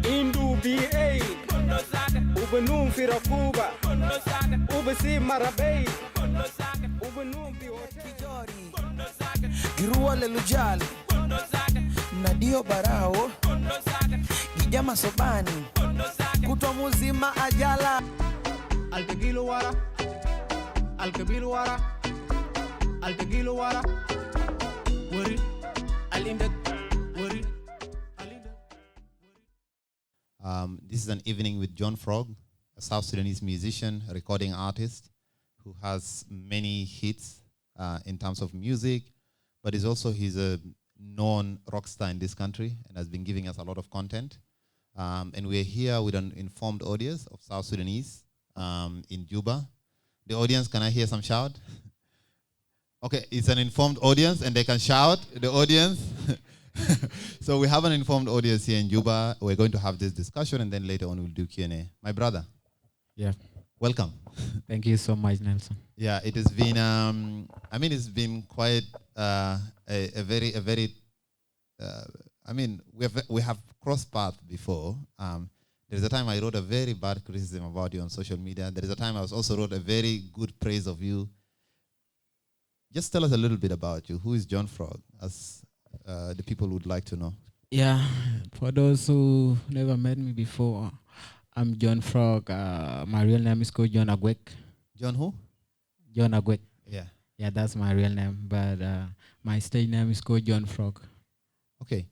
Indu BA Ubenum Firakuba Ubesi Marabey Ubenum Pijori Girua Lelujali Nadio Barao Gijama Sobani Kutwa muzima ajala Altegilu wara Alkebilu wara Altegilu wara Wari Alinda Wari This is an evening with John Frog, a South Sudanese musician, a recording artist who has many hits in terms of music, but he's a known rock star in this country and has been giving us a lot of content. And we're here with an informed audience of South Sudanese in Juba. The audience, can I hear some shout? Okay, it's an informed audience and they can shout, the audience. So we have an informed audience here in Juba. We're going to have this discussion and then later on we'll do Q&A. My brother. Yeah. Welcome. Thank you so much, Nelson. Yeah, it has been, it's been quite we have crossed paths before. There's a time I wrote a very bad criticism about you on social media. There is a time I also wrote a very good praise of you. Just tell us a little bit about you. Who is John Frog, as the people would like to know? Yeah, for those who never met me before, I'm John Frog. My real name is called John Agwek. John who? John Agwek. Yeah. Yeah, that's my real name, but my stage name is called John Frog. Okay.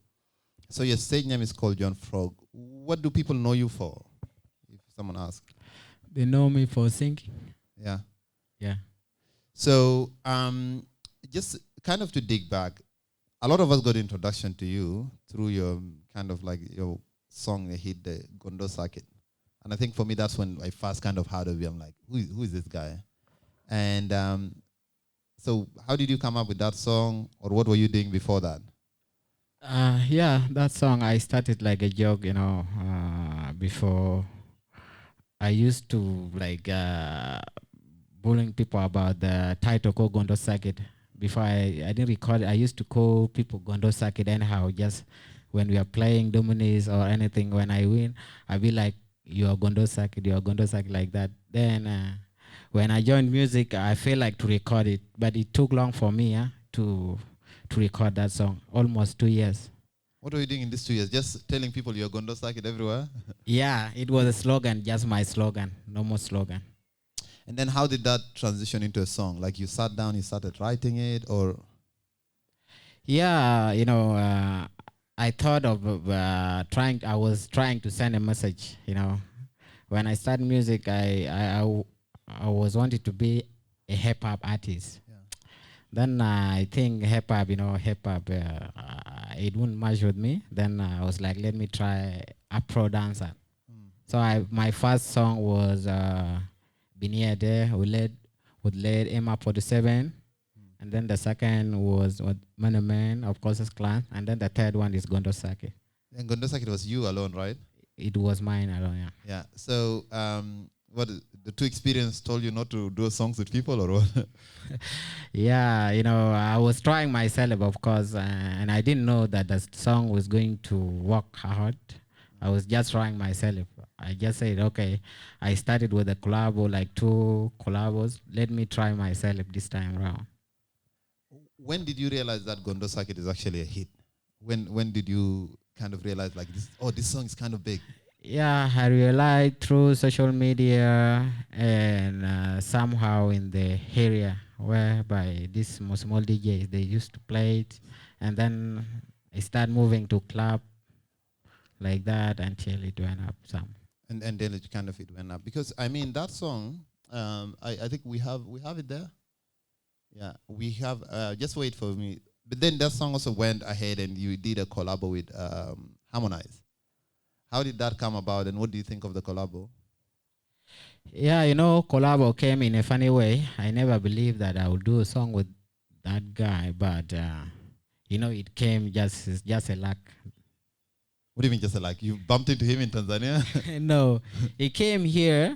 So your stage name is called John Frog. What do people know you for, if someone asks? They know me for singing. Yeah. Yeah. So just kind of to dig back, a lot of us got introduction to you through your kind of like your song, the hit, the Gundo Sakit. And I think for me, that's when I first kind of heard of you. I'm like, who is this guy? And so how did you come up with that song, or what were you doing before that? Yeah, that song, I started like a joke, before. I used to like bullying people about the title called Gondo Sakit. Before I didn't record it, I used to call people Gondo Sakit anyhow, just when we are playing dominoes or anything, when I win, I'd be like, you're Gondo Sakit, like that. Then when I joined music, I feel like to record it, but it took long for me to record that song, almost 2 years. What were you doing in these 2 years? Just telling people you're Gondo Sakit everywhere? Yeah, it was a slogan, just my slogan, no more slogan. And then how did that transition into a song? Like you sat down, you started writing it, or? Yeah, I thought of I was trying to send a message, When I started music, I was wanted to be a hip hop artist. Yeah. Then I think hip hop, it wouldn't match with me. Then I was like, let me try a pro dancer. So my first song was Binia Day with lead Emma 47. And then the second was Man, of course, it's Clan. And then the third one is Gundo Sakit. And Gundo Sakit was you alone, right? It was mine alone, yeah. Yeah. So what the two experience told you not to do songs with people, or what? Yeah, I was trying myself, of course, and I didn't know that the song was going to work hard. I was just trying myself. I just said, okay, I started with a collabo, like 2 collabos. Let me try myself this time around. When did you realize that Gondo Sakit is actually a hit? When did you kind of realize like this song is kind of big? Yeah, I realized through social media and somehow in the area whereby these small DJs, they used to play it. And then I started moving to club like that until it went up some. And then it went up. Because, that song, I think we have it there. Yeah, we have, just wait for me. But then that song also went ahead and you did a collabo with Harmonized. How did that come about and what do you think of the collabo? Yeah, collabo came in a funny way. I never believed that I would do a song with that guy, but, it came just a luck. What do you mean just a luck? You bumped into him in Tanzania? No, he came here.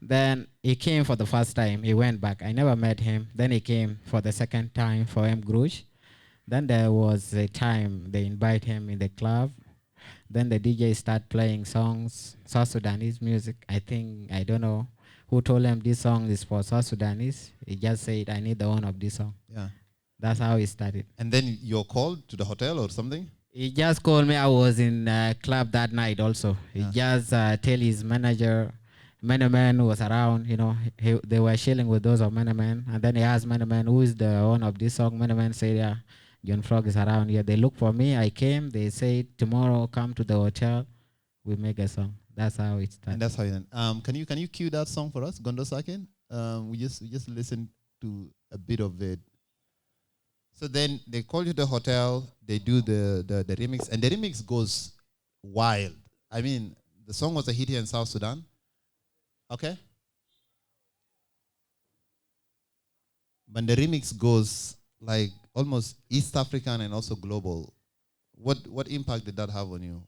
Then he came for the first time. He went back. I never met him. Then he came for the second time for M. Grush. Then there was a time they invite him in the club. Then the DJ start playing songs, South Sudanese music. I don't know who told him this song is for South Sudanese. He just said, I need the one of this song. Yeah. That's how it started. And then you're called to the hotel or something? He just called me. I was in a club that night also. He just tell his manager, Manaman was around, you know, they were chilling with those of Manaman. And then he asked Manaman, who is the owner of this song? Manaman said, yeah, John Frog is around here. They look for me. I came. They said, tomorrow come to the hotel. We make a song. That's how it started. And that's how it ended. Can you cue that song for us, Gundo Sakit? We just listen to a bit of it. So then they call you to the hotel, they do the remix, and the remix goes wild. I mean, the song was a hit here in South Sudan. Okay? But the remix goes like almost East African and also global. What impact did that have on you?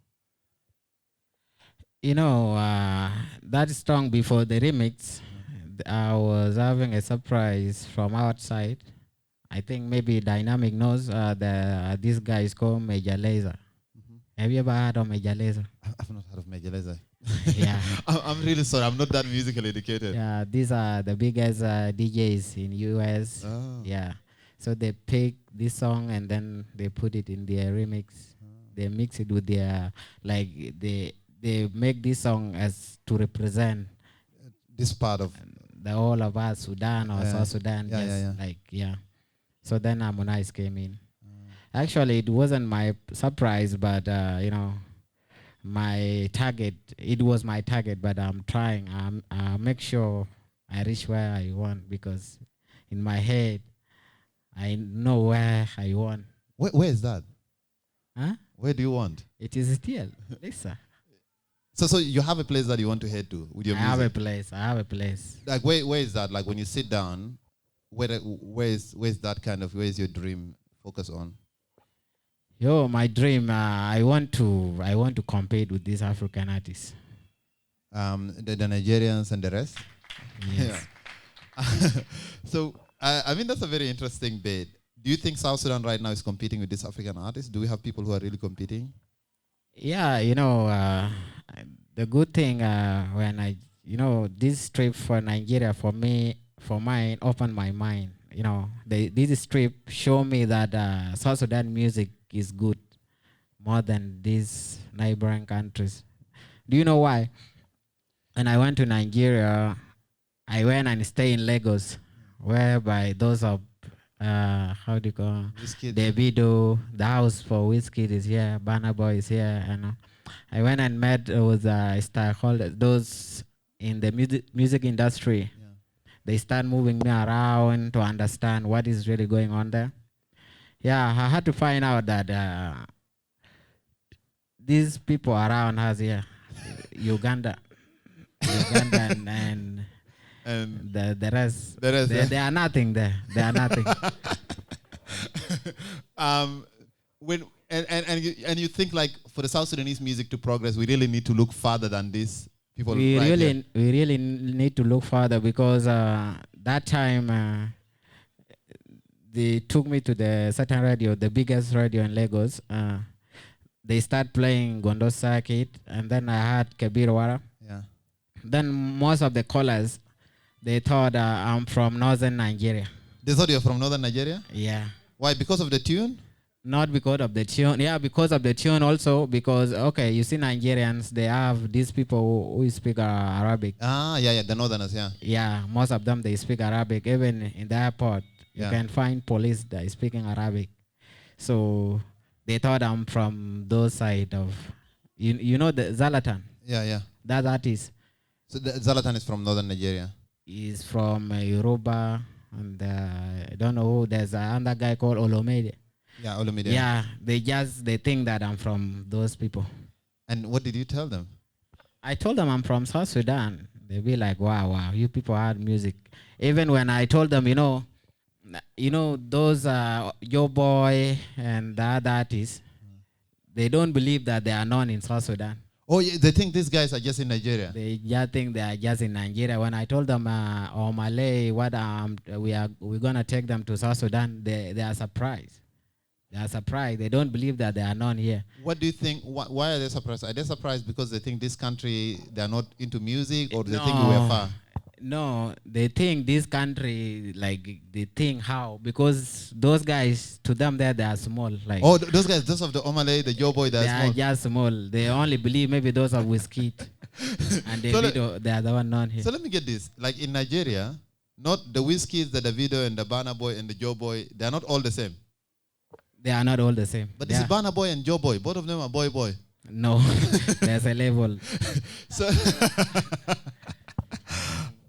You know, that song before the remix, I was having a surprise from outside. I think maybe Dynamic knows this guy is called Major Lazer. Have you ever heard of Major Lazer? I've not heard of Major Lazer. Yeah. I'm really sorry. I'm not that musically educated. Yeah, these are the biggest DJs in US. Oh. Yeah. So they pick this song and then they put it in their remix. They mix it with their, like, they make this song as to represent This part of the whole of us, Sudan or South Sudan. Yeah. So then Harmonized came in. Actually, it wasn't my surprise, but you know, my target. It was my target, but I'm trying. I make sure I reach where I want, because in my head, I know where I want. Where is that? Huh? Where do you want? It is still, Lisa. So you have a place that you want to head to with your music? I have a place. Like where is that? Like when you sit down, where is that kind of, where is your dream focus on? Yo, my dream. I want to compete with these African artists. The Nigerians and the rest. Yes. Yeah. So I mean, that's a very interesting bit. Do you think South Sudan right now is competing with these African artists? Do we have people who are really competing? Yeah, you know, the good thing when this trip for Nigeria for mine opened my mind. You know, this trip showed me that South Sudan music is good more than these neighboring countries. Do you know why? When I went to Nigeria, I went and stayed in Lagos, whereby those of how do you call Davido, the house for Whiskey is here, Burna Boy is here, and I went and met with stakeholders, those in the music industry. Yeah. They start moving me around to understand what is really going on there. Yeah, I had to find out that these people around us here, Uganda and the rest, they are nothing there. They are nothing. And you think, like, for the South Sudanese music to progress, we really need to look farther than this. People we really need to look further, because that time they took me to the certain radio, the biggest radio in Lagos. They start playing Gundo Sakit, and then I had Kabir Wara. Yeah. Then most of the callers, they thought I'm from northern Nigeria. They thought you're from northern Nigeria? Yeah. Why? Because of the tune? Not because of the tune. Yeah, because of the tune also. Because, okay, you see Nigerians, they have these people who speak Arabic. Yeah, the northerners, yeah. Yeah, most of them, they speak Arabic. Even in the airport, you can find police that is speaking Arabic. So they thought I'm from those side of, you know the Zlatan? Yeah. That artist. So the Zlatan is from northern Nigeria? He's from Yoruba, and I don't know who. There's another guy called Olomide. Yeah, Olomide. Yeah, they think that I'm from those people. And what did you tell them? I told them I'm from South Sudan. They'll be like, wow, you people had music. Even when I told them, those Your Boy and the other artists, they don't believe that they are known in South Sudan. Oh, yeah, they think these guys are just in Nigeria. They just think they are just in Nigeria. When I told them, Malay, we're gonna take them to South Sudan, they are surprised. They are surprised. They don't believe that they are known here. What do you think? Why are they surprised? Are they surprised because they think this country, they are not into music, or they think we were far? No, they think this country, like, they think how, because those guys, to them there, they are small. Like, oh, those guys, those of the Omale, the Joe Boy, they they are small. just small. They only believe maybe those of Whiskey. And Davido, they are the one known here. So let me get this. Like in Nigeria, not the Whiskies, the Davido, and the Burna Boy, and the Joe Boy, they are not all the same. They are not all the same. But this is Burna Boy and Joe Boy. Both of them are boy. No, there's a level. So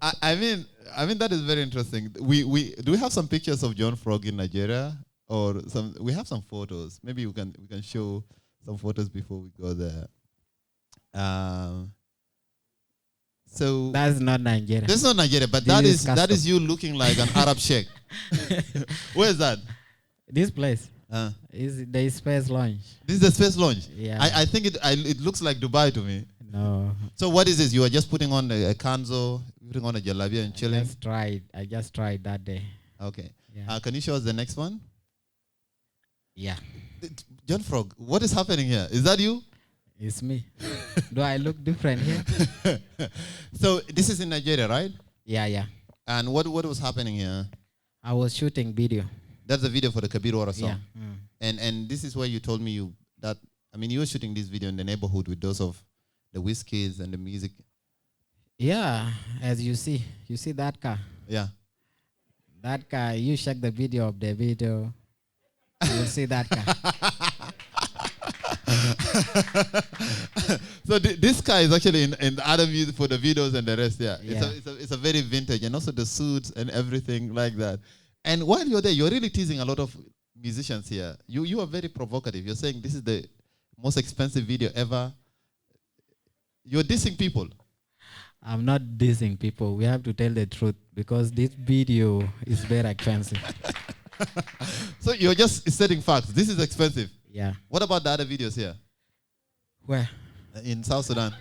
I mean that is very interesting. We do we have some pictures of John Frog in Nigeria, or some? We have some photos. Maybe we can show some photos before we go there. So that's not Nigeria. That's not Nigeria, but that is you looking like an Arab sheikh. Where is that? This place is the space launch. This is the space launch. Yeah. I think it looks like Dubai to me. No. So what is this? You are just putting on a kanzo, putting on a jalabia and chilling? I just tried that day. Okay. Yeah. Can you show us the next one? Yeah. John Frog, what is happening here? Is that you? It's me. Do I look different here? So this is in Nigeria, right? Yeah. And what was happening here? I was shooting video. That's the video for the Kabir Wara song. Yeah. And this is where you told me you were shooting this video in the neighborhood with those of the Whiskies and the music. Yeah, as you see that car. Yeah. That car, you check the video of the video, you will see that car. So this car is actually in the other music for the videos and the rest. Yeah. Yeah. It's a very vintage, and also the suits and everything like that. And while you're there, you're really teasing a lot of musicians here. You are very provocative. You're saying this is the most expensive video ever. You're dissing people. I'm not dissing people. We have to tell the truth because this video is very expensive. So you're just stating facts. This is expensive. Yeah. What about the other videos here? Where? In South Sudan.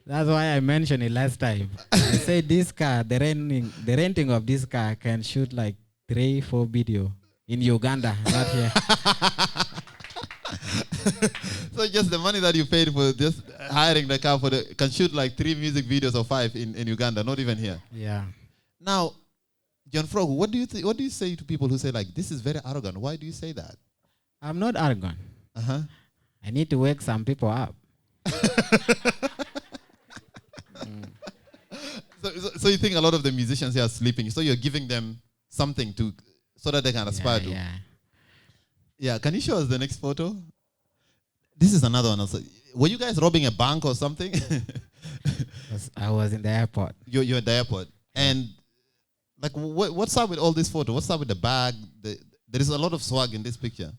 That's why I mentioned it last time. I said this car, the renting of this car can shoot like 3-4 video in Uganda, not here. So just the money that you paid for just hiring the car can shoot like 3 music videos or 5 in Uganda, not even here. Yeah. Now, John Frog, what do you say to people who say like this is very arrogant? Why do you say that? I'm not arrogant. I need to wake some people up. So you think a lot of the musicians here are sleeping, so you're giving them something so that they can aspire to. Yeah, can you show us the next photo? This is another one also. Were you guys robbing a bank or something? I was in the airport. You're at the airport. And like, what's up with all this photo? What's up with the bag? There is a lot of swag in this picture.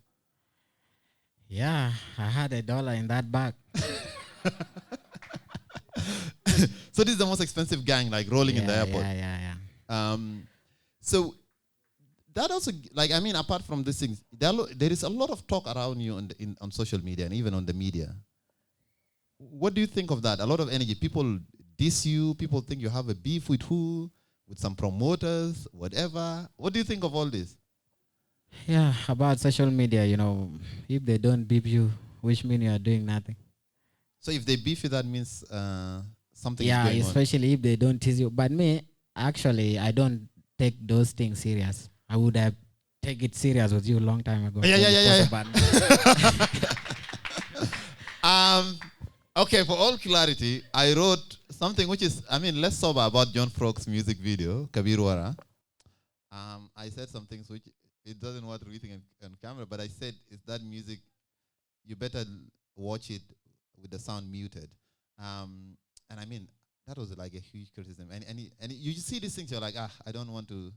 Yeah, I had $1 in that bag. So this is the most expensive gang, like rolling in the airport. Yeah. So that also, like, I mean, apart from these things, there is a lot of talk around you on social media and even on the media. What do you think of that? A lot of energy. People diss you. People think you have a beef with who? With some promoters, whatever. What do you think of all this? Yeah, about social media, if they don't beef you, which means you are doing nothing. So if they beef you, that means something is going on. Yeah, especially if they don't tease you. But me, actually, I don't take those things serious. I would have taken it serious with you a long time ago. Yeah. Okay, for all clarity, I wrote something which is, less sober about John Frog's music video, Kabir Wara. I said some things which it doesn't want reading on camera, but I said, is that music, you better watch it with the sound muted. And that was like a huge criticism. And you see these things, you're like, I don't want to.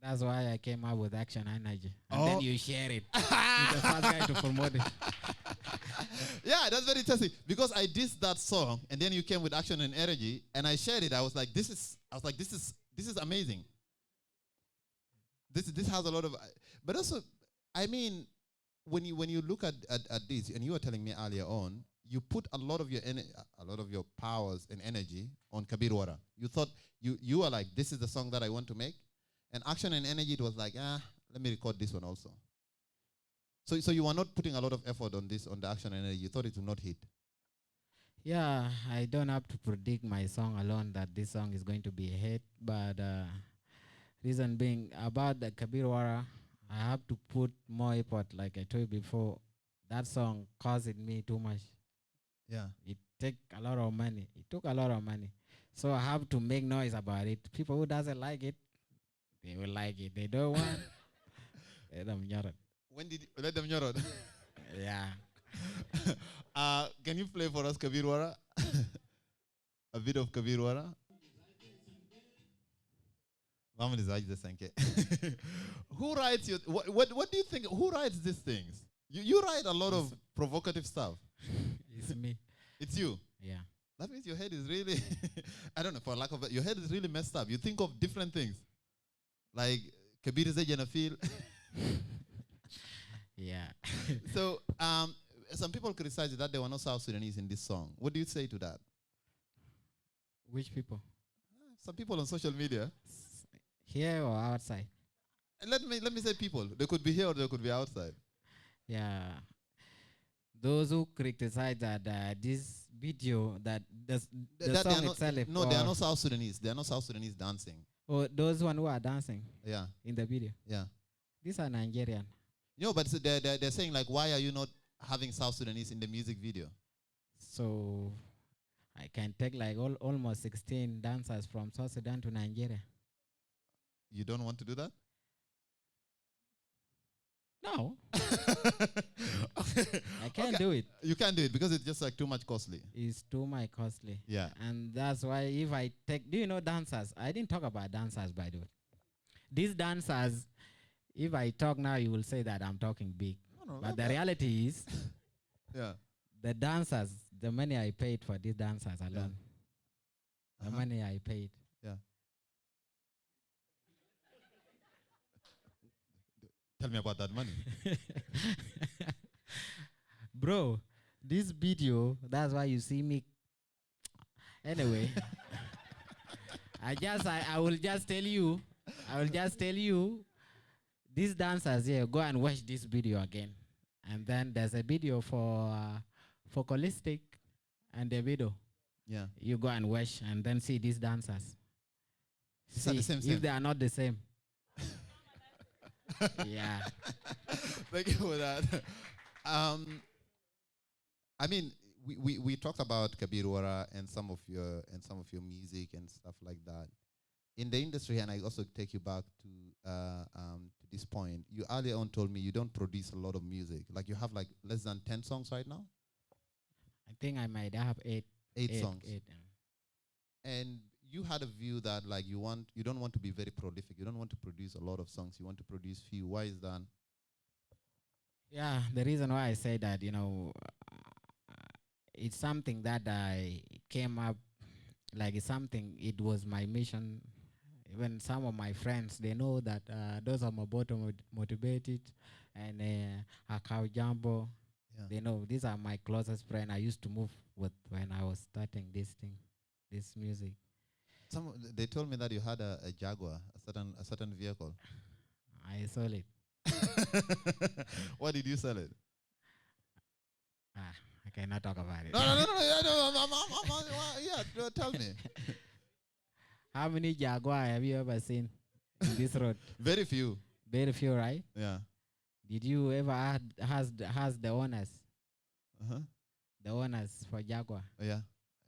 That's why I came up with Action Energy. And then you share it. You're the first guy to promote it. Yeah, that's very interesting. Because I dissed that song, and then you came with Action and Energy, and I shared it. I was like, this is amazing. This has a lot of, but also, when you look at this, and you were telling me earlier on, you put a lot of your powers and energy on Kabir Wara. You thought you were like, this is the song that I want to make. And Action and Energy, it was like, let me record this one also. So you were not putting a lot of effort on this, on the action, and you thought it would not hit. Yeah, I don't have to predict my song alone that this song is going to be a hit, but reason being about the Kabirwara, I have to put more effort. Like I told you before, that song costed me too much. Yeah. It took a lot of money. It took a lot of money. So I have to make noise about it. People who doesn't like it, they will like it. They don't want. Let them hear it. When did you let them hear it? Yeah. Can you play for us Kabirwara? A bit of Kabirwara? Who writes your what do you think? Who writes these things? You write a lot of provocative stuff. It's me. It's you. Yeah. That means your head is really I don't know, for lack of it, your head is really messed up. You think of different things. Like Kabir is a feel. Yeah. So some people criticize that there were no South Sudanese in this song. What do you say to that? Which people? Some people on social media. Here or outside? Let me say people. They could be here or they could be outside. Yeah. Those who criticize that this video, that the song itself. No, there are no South Sudanese. There are no South Sudanese dancing. Or those one who are dancing. Yeah. In the video. Yeah. These are Nigerian. No, but so they're saying like, why are you not having South Sudanese in the music video? So I can take like almost 16 dancers from South Sudan to Nigeria. You don't want to do that? No. Okay. I can't do it. You can't do it because it's just like too much costly. It's too much costly. Yeah. And that's why if I take, do you know dancers? I didn't talk about dancers, by the way. These dancers, if I talk now, you will say that I'm talking big. No, but the reality is, yeah, the dancers, the money I paid for these dancers alone, the money I paid. Yeah. Tell me about that money. Bro, this video, that's why you see me. Anyway, I will just tell you, these dancers here, go and watch this video again. And then there's a video for Holistic and the video. Yeah. You go and watch and then see these dancers. See the same. If they are not the same. Yeah. Thank you for that. I mean, we talked about Kabirwara and some of your music and stuff like that. In the industry, and I also take you back to this point, you earlier on told me you don't produce a lot of music. Like you have like less than 10 songs right now? I think I might have eight songs. And you had a view that like you don't want to be very prolific. You don't want to produce a lot of songs. You want to produce few. Why is that? Yeah, the reason why I say that, it's something that I came up, like it's something, it was my mission. Even some of my friends, they know that those are my bottom motivated and Akau Jambo. Yeah. They know these are my closest friends I used to move with when I was starting this thing, this music. They told me that you had a Jaguar, a certain vehicle. I sold it. Why did you sell it? I cannot talk about it. No. Yeah, tell me. How many Jaguar have you ever seen in this road? Very few. Very few, right? Yeah. Did you ever has the owners? The owners for Jaguar? Yeah.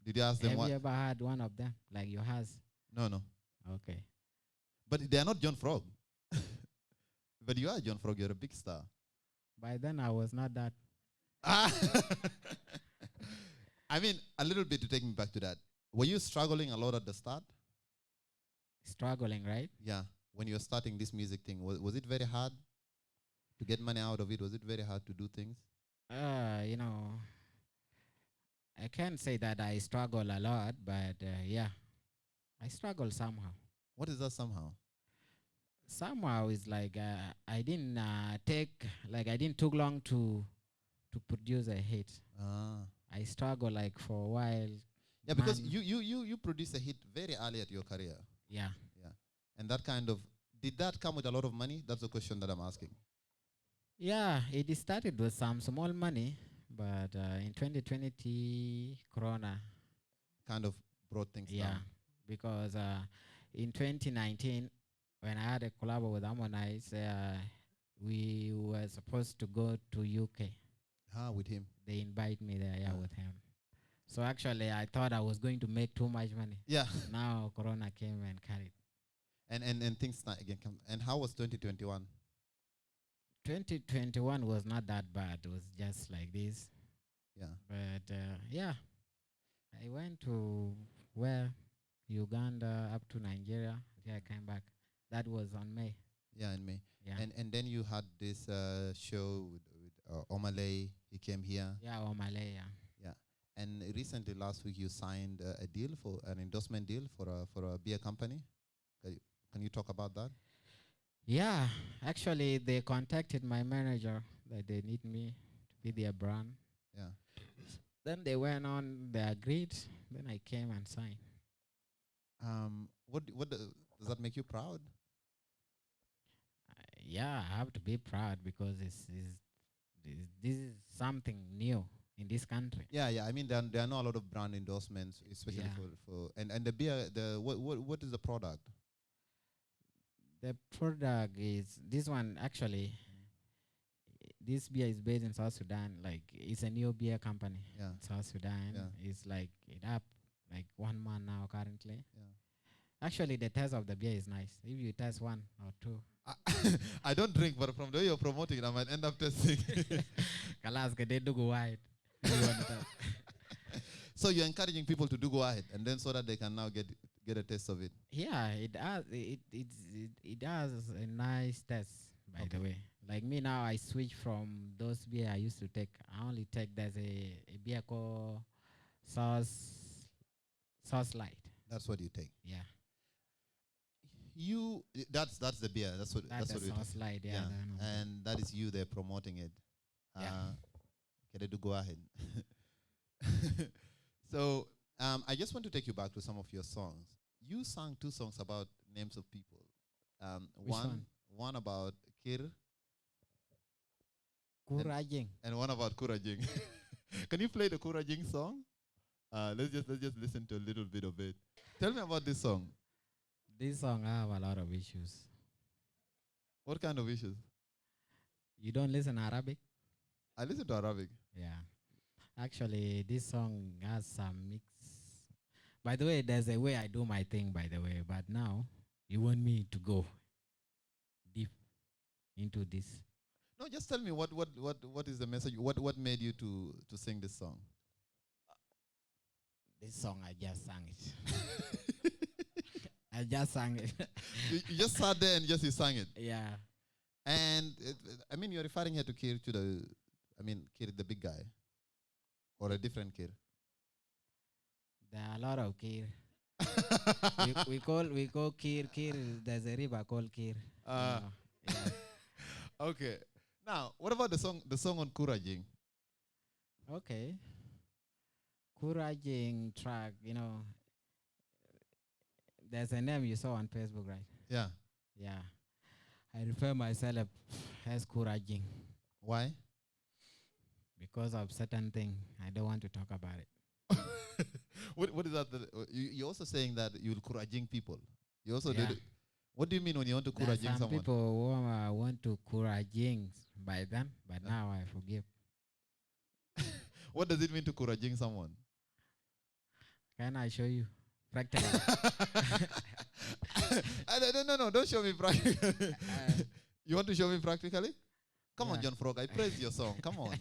Did you ask them Have you ever had one of them, like your house? No. Okay. But they are not John Frog. But you are John Frog. You're a big star. By then, I was not that. I mean, a little bit to take me back to that. Were you struggling a lot at the start? Struggling, right? Yeah. When you were starting this music thing, was it very hard to get money out of it? Was it very hard to do things? I can't say that I struggle a lot, but yeah, I struggle somehow. What is that somehow? Somehow is like I didn't took long to produce a hit. I struggle like for a while. Yeah, because you produced a hit very early at your career. Yeah. Yeah. And that kind of, Did that come with a lot of money? That's the question that I'm asking. Yeah, it started with some small money, but in 2020, Corona. Kind of brought things Yeah, down. because in 2019, when I had a collabo with Harmonize, we were supposed to go to UK. With him. They invite me there, with him. So actually, I thought I was going to make too much money. Yeah. Now Corona came and carried. And things start again come. And how was 2021? 2021 was not that bad. It was just like this. Yeah. But I went to Uganda up to Nigeria. Yeah, I came back. That was on May. Yeah, in May. Yeah. And then you had this show with Omale. He came here. Yeah, Omale, yeah. Yeah. And recently, last week, you signed a deal for an endorsement deal for a beer company. Can you talk about that? Yeah, actually, they contacted my manager that they need me to be their brand. Yeah. Then they went on, they agreed. Then I came and signed. Does that make you proud? Yeah, I have to be proud because this is something new in this country. Yeah. I mean, there are not a lot of brand endorsements, especially for and the beer. What is the product? The product is this one actually. This beer is based in South Sudan. Like it's a new beer company. Yeah. In South Sudan. Yeah. It's like it up like 1 month now currently. Yeah. Actually, the taste of the beer is nice. If you taste 1 or 2. I don't drink, but from the way you're promoting it, I might end up tasting. Kalaska, they do go wide. So you're encouraging people to do go ahead, and then so that they can now get a taste of it. Yeah, it has a nice taste, by the way. Like me now, I switch from those beer I used to take. I only take there's a beer called Sauce Light. That's what you take. Yeah. That's the beer. That's what the we Sauce Light. Yeah. And that is you there promoting it. Yeah. Can they do go ahead? So I just want to take you back to some of your songs. You sang 2 songs about names of people. One about Kir. Kurajing. And one about Kurajing. Can you play the Kurajing song? Let's just listen to a little bit of it. Tell me about this song. This song I have a lot of issues. What kind of issues? You don't listen Arabic? I listen to Arabic. Yeah. Actually, this song has some mix. By the way, there's a way I do my thing, by the way. But now, you want me to go deep into this. No, just tell me what is the message? What made you to sing this song? This song, I just sang it. I just sang it. You just sat there and you sang it. Yeah. And I mean, you're referring here to Kir, Kir the big guy, or a different Kir. There are a lot of Kir. we call Kir. There's a river called Kir. Yeah. Okay. Now, what about the song on Kurajing? Okay. Kurajing track, there's a name you saw on Facebook, right? Yeah. Yeah. I refer myself as Kurajing. Why? Because of certain thing. I don't want to talk about it. What is that? You're also saying that you'll Kurajing people. You also Yeah. did it. What do you mean when you want to Kurajing Some someone? people who want to Kurajing by then, but now I forgive. What does it mean to Kurajing someone? Can I show you? Practically. No, don't show me practically. You want to show me practically? Come on, Yeah. John Frog. I praise your song. Come on.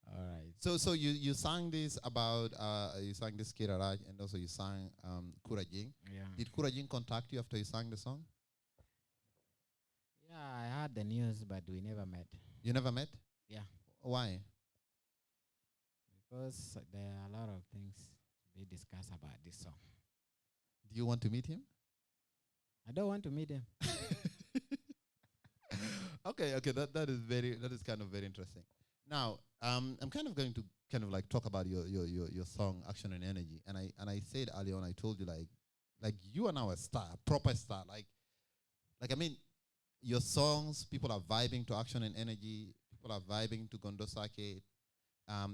All right. So you sang this about you sang this Kiraraj, and also you sang Kurajing. Yeah. Did Kurajing contact you after you sang the song? Yeah, I heard the news, but we never met. You never met? Yeah. Why? Because there are a lot of things to be discussed about this song. Do you want to meet him? I don't want to meet him. Okay. That is kind of very interesting. Now, I'm kind of going to talk about your song Action and Energy, and I said earlier on, I told you like you are now a star, proper star. Like Like, I mean, your songs, people are vibing to Action and Energy. People are vibing to Gundo Sakit.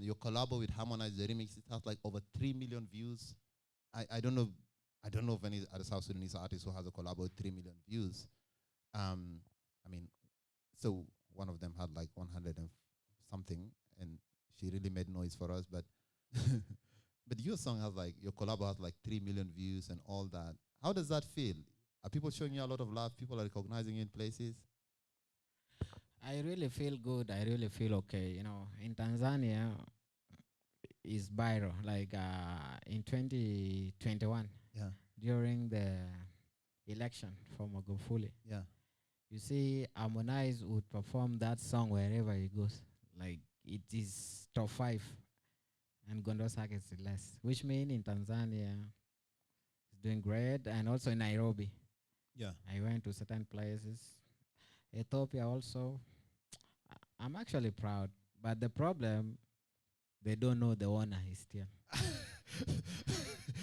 Your collabo with Harmonized, the remix, it has like over 3 million views. I don't know. I don't know of any other South Sudanese artist who has a collabo with 3 million views. I mean, so one of them had like 100 and something, and she really made noise for us. But but your song has like, your collabo has like 3 million views and all that. How does that feel? Are people showing you a lot of love? People are recognizing you in places? I really feel good. I really feel okay. You know, in Tanzania, is viral. Like in 2021, Yeah, during the election for Magufuli, yeah. you see, Harmonize would perform that song wherever he goes. Like it is top 5, and Gondo Sakit is less, which means in Tanzania, it's doing great, and also in Nairobi. Yeah. I went to certain places. Ethiopia also. I'm actually proud, but the problem, they don't know the owner is still.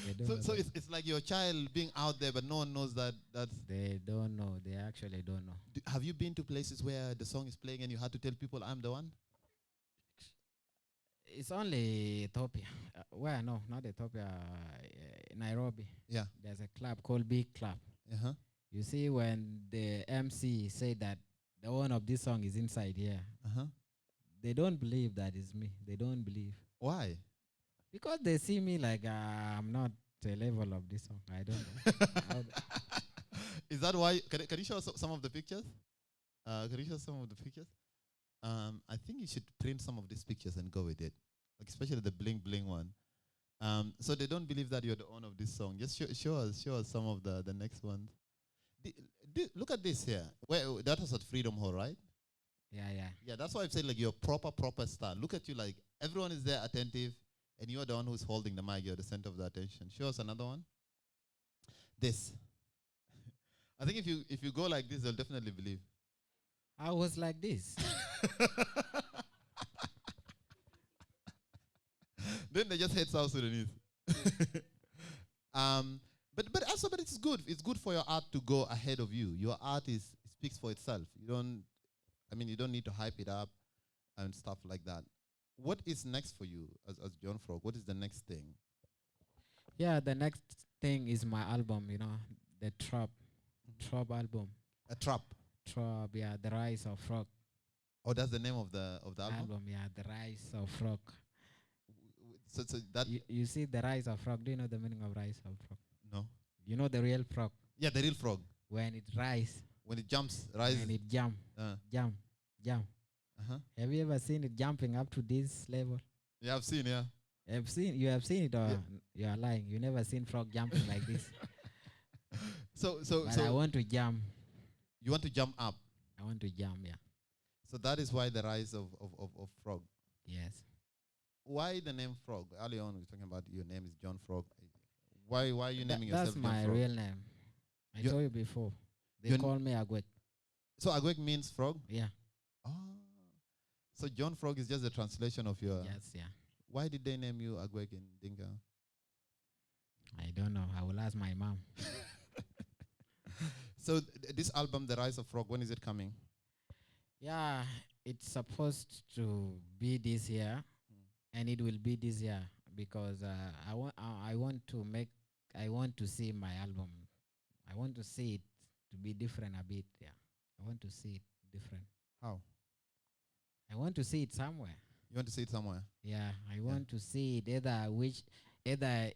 They don't know So the- it's like your child being out there, but no one knows that. they don't know. They actually don't know. Have you been to places where the song is playing and you had to tell people, I'm the one? It's only Ethiopia. Where? No, not Ethiopia. Nairobi. Yeah. There's a club called Big Club. Uh-huh. You see, when the MC say that the owner of this song is inside here, Uh-huh. they don't believe that is me. They don't believe. Why? Because they see me like I'm not the level of this song. I don't know. Is that why? Can you show us some of the pictures? Can you show some of the pictures? I think you should print some of these pictures and go with it, like especially the bling bling one. So they don't believe that you're the owner of this song. Just show us some of the next ones. Look at this here. Where that was at Freedom Hall, right? Yeah. Yeah, that's why I've said like you're proper star. Look at you, like everyone is there attentive, and you're the one who's holding the mic. You're the center of the attention. Show us another one. This. I think if you go like this, they'll definitely believe. I was like this. Then they just hate South Sudanese. But it's good. It's good for your art to go ahead of you. Your art speaks for itself. You don't need to hype it up and stuff like that. What is next for you as John Frog? What is the next thing? Yeah, the next thing is my album, you know, the Trap album. A trap. Trap, yeah, The Rise of Frog Oh, that's the name of the album? yeah, The Rise of Frog. So that You see The Rise of Frog. Do you know the meaning of Rise of Frog? no. You know the real frog? Yeah, the real frog. When it rise, When it jumps, rises. and it jump. Uh-huh. Have you ever seen it jumping up to this level? Yeah, I've seen, yeah. You have seen it, or Yeah. you are lying? You never seen frog jumping like this? But I So want to jump. you want to jump up. I want to jump, yeah. So that is why the rise of frog. Yes. Why the name Frog? Early on, we were talking about your name is John Frog. Why are you naming yourself That's John my Frog? real name. I You- told you before. They you- call me Agwet. So Agwek means frog? Yeah. Oh. So John Frog is just a translation of your... Yes, yeah. Why did they name you Agwek in Dinka? I don't know. I will ask my mom. So this album, The Rise of Frog, when is it coming? Yeah, it's supposed to be this year, and it will be this year because I want to see my album. I want to see it to be different a bit. Yeah, I want to see it different. How? I want to see it somewhere. You want to see it somewhere? Yeah, I want to see it either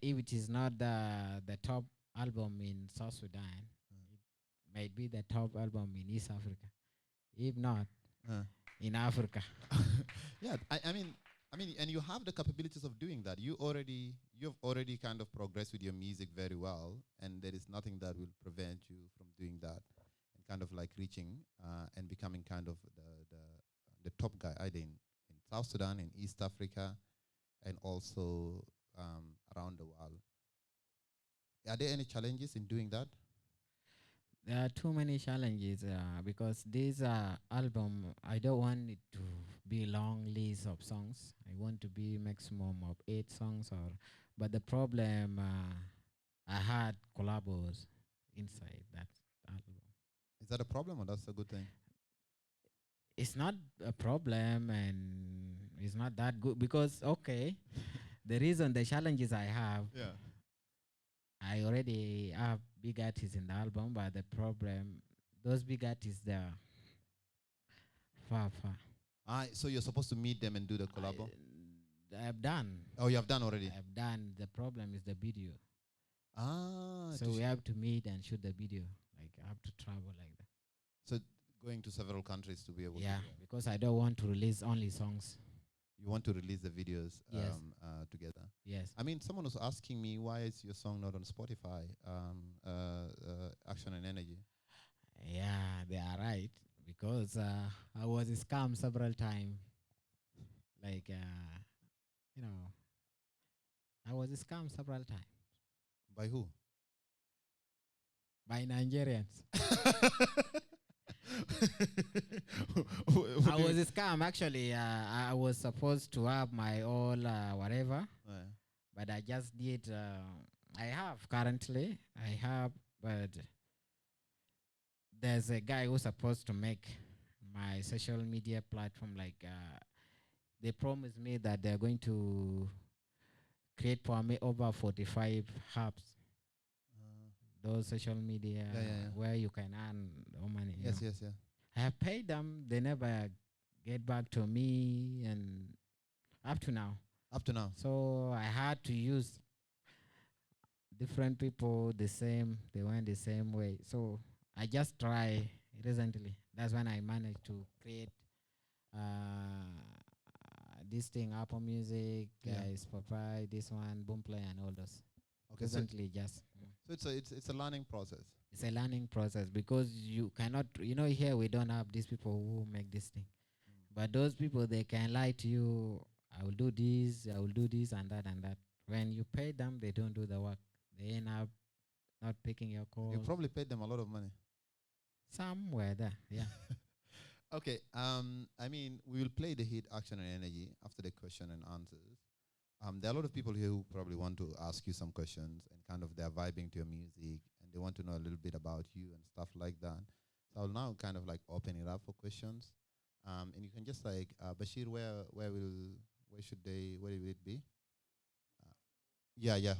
if it is not the top album in South Sudan, it might be the top album in East Africa. If not, in Africa. Yeah, I mean, and you have the capabilities of doing that. You've already kind of progressed with your music very well, and there is nothing that will prevent you from doing that and kind of like reaching and becoming kind of the top guy either in South Sudan, in East Africa, and also around the world. Are there any challenges in doing that? There are too many challenges because this album, I don't want it to be long list of songs. I want to be maximum of 8 songs. But the problem, I had collabos inside that album. Is that a problem or that's a good thing? It's not a problem and it's not that good because, okay, the challenges I have, Yeah. I already have big artists in the album, but the problem, those big artists, they're far. So you're supposed to meet them and do the collabo? I've done. Oh, you have done already? I've done. The problem is the video. So we have to meet and shoot the video. Like, I have to travel like that. So going to several countries to be able to do that. Because I don't want to release only songs. You want to release the videos Yes. together? Yes. I mean, someone was asking me, why is your song not on Spotify, Action and Energy? Yeah, they are right. Because I was scammed several times. Like, I was scammed several times. By who? By Nigerians. What I was scammed. Actually, I was supposed to have my own whatever. Yeah. But I just did. I have currently. But there's a guy who's supposed to make my social media platform. Like, they promised me that they're going to create for me over 45 hubs. Those social media where you can earn money. Yes. I have paid them. They never get back to me, and up to now. So I had to use different people they went the same way. So I just try recently. That's when I managed to create this thing, Apple Music, Spotify, this one, Boomplay, and all those. Okay, Recently, just. So it's a learning process. It's a learning process because you cannot, here we don't have these people who make this thing. But those people, they can lie to you. I will do this, and that, and that. When you pay them, they don't do the work. They end up not picking your call. You probably paid them a lot of money. Somewhere there, yeah. Okay, I mean, we will play the hit Action and Energy after the question and answers. There are a lot of people here who probably want to ask you some questions and kind of they're vibing to your music and they want to know a little bit about you and stuff like that. So I'll now kind of like open it up for questions. And you can just like, Bashir, where will it be?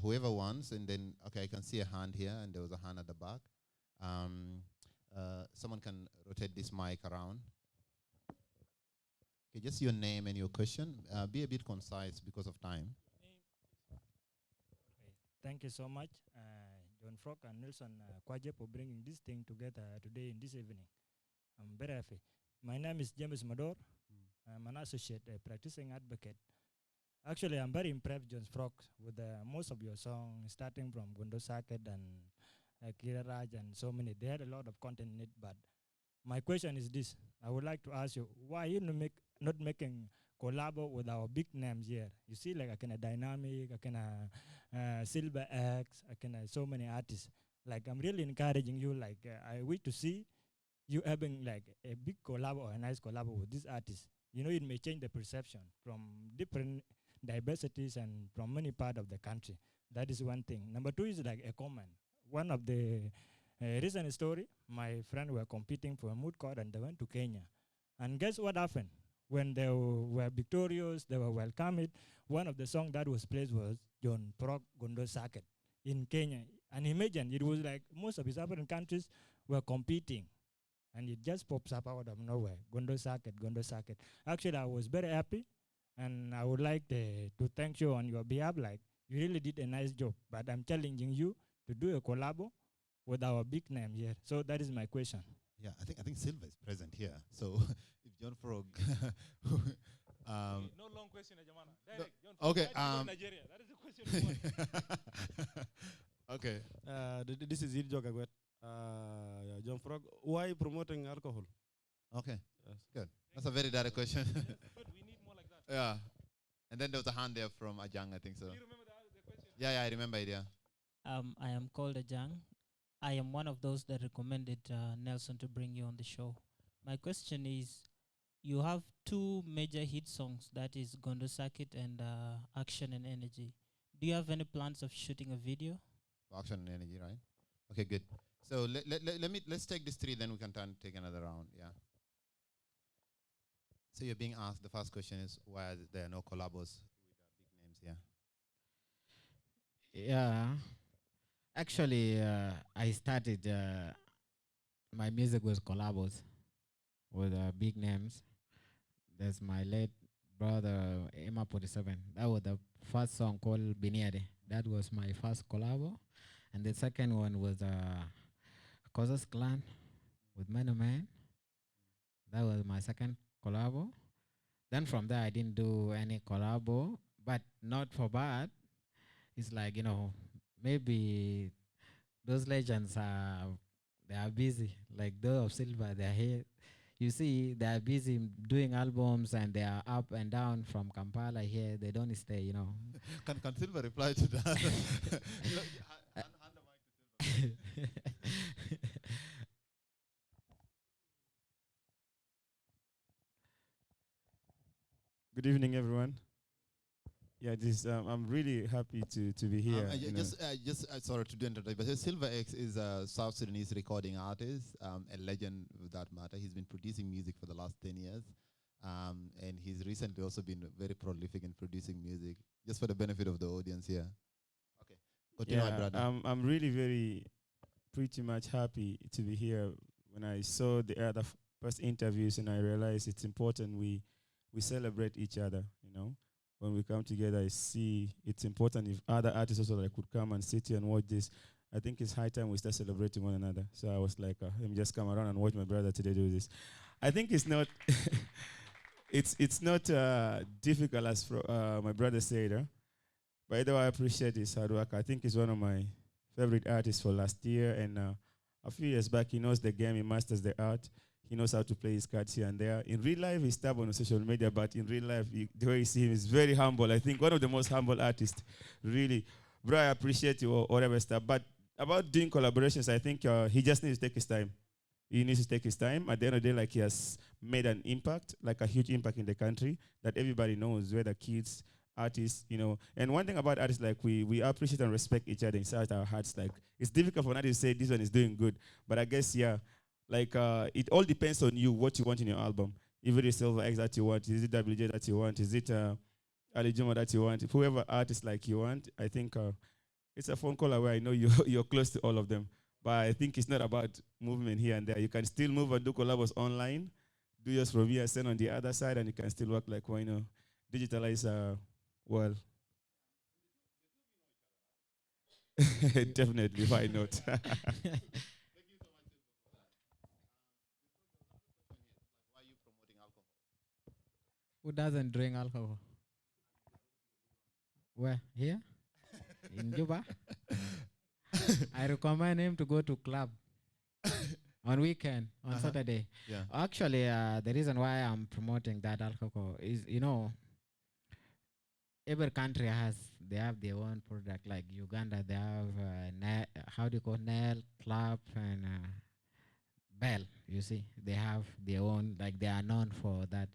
Whoever wants. And then, okay, I can see a hand here and there was a hand at the back. Someone can rotate this mic around. Okay, just your name and your question. Be a bit concise because of time. Okay. Thank you so much, John Frog and Nelson Kwaje, for bringing this thing together today in this evening. I'm very happy. My name is James Mador. I'm an associate practicing advocate. Actually, I'm very impressed, John Frog, with most of your songs, starting from Gundo Sakit and Kira Raj and so many. They had a lot of content in it, but my question is this. I would like to ask you, why you not making collabo with our big names here? You see, like, I can Dynamic, I can Silver X, I can so many artists. Like, I'm really encouraging you, like, I wish to see you having, like, a big collabo or a nice collabo with these artists. It may change the perception from different diversities and from many parts of the country. That is one thing. Number two is like a comment. One of the recent story, my friend were competing for a mood court and they went to Kenya. And guess what happened? When they were victorious, they were welcomed. One of the songs that was played was John Frog, Gundo Sakit in Kenya. And imagine, it was like most of his African countries were competing. And it just pops up out of nowhere. Gondo Sakit, Gondo Sakit. Actually, I was very happy. And I would like to thank you on your behalf. Like, you really did a nice job. But I'm challenging you to do a collabo with our big name here. So that is my question. Yeah, I think Silva is present here. So if John Frog, no long question, Jamana. Direct. John Frog, okay. Nigeria. That is the question. Okay. This is Iljo Gagwet. John Frog, why promoting alcohol? Okay. Yes. Good. That's a very direct question. But we need more like that. Yeah. And then there was a hand there from Ajang, I think so. Do you remember the question? Yeah, I remember it, yeah. I am called Ajang. I am one of those that recommended Nelson to bring you on the show. My question is, you have two major hit songs, that is Gondo Sakit and Action and Energy. Do you have any plans of shooting a video? For Action and Energy, right? Okay, good. So let's take these three, then we can take another round. Yeah. So you're being asked. The first question is why there are no collabos with big names here. Yeah. Actually, I started my music was collabos with big names. There's my late brother Emma 47. That was the first song called Biniade. That was my first collabo, and the second one was Kozas Clan with Man Man. That was my second collabo. Then from there I didn't do any collabo, but not for bad. It's like, maybe those legends they are busy. Like those of Silver, they're here. You see, they are busy doing albums and they are up and down from Kampala here. They don't stay, Can Silver reply to that? Hand the mic to Silver. Good evening, everyone. Yeah, I'm really happy to be here. Sorry to interrupt, but Silver X is a South Sudanese recording artist, a legend of that matter. He's been producing music for the last 10 years, and he's recently also been very prolific in producing music. Just for the benefit of the audience here. Okay, continue, my brother. I'm really very pretty much happy to be here. When I saw the other first interviews, and I realized it's important we celebrate each other. When we come together, I see it's important if other artists also could come and sit here and watch this. I think it's high time we start celebrating one another. So I was like, let me just come around and watch my brother today do this. I think it's not it's not difficult as my brother said. By the way, I appreciate his hard work. I think he's one of my favorite artists for last year. And a few years back, he knows the game. He masters the art. He knows how to play his cards here and there. In real life, he's stubborn on social media, but in real life, the way you see him is very humble. I think one of the most humble artists, really. Bro, I appreciate you or whatever stuff. But about doing collaborations, I think he just needs to take his time. He needs to take his time. At the end of the day, he has made an impact, a huge impact in the country that everybody knows, whether kids, artists, And one thing about artists, we appreciate and respect each other inside our hearts. It's difficult for an artist to say this one is doing good, but I guess, yeah, it all depends on you, what you want in your album. If it is Silver X that you want, is it WJ that you want, is it Ali Juma that you want, whoever artist you want, I think it's a phone call away. I know you're close to all of them, but I think it's not about movement here and there. You can still move and do collabs online, do yours from here, send on the other side, and you can still work digitalize well. Definitely, why not? Who doesn't drink alcohol? Where? Here? In Juba? I recommend him to go to club on weekend, on Saturday. Yeah. Actually, the reason why I'm promoting that alcohol is, every country they have their own product. Like Uganda, they have, how do you call Nail, Club, and Bell, you see. They have their own, they are known for that.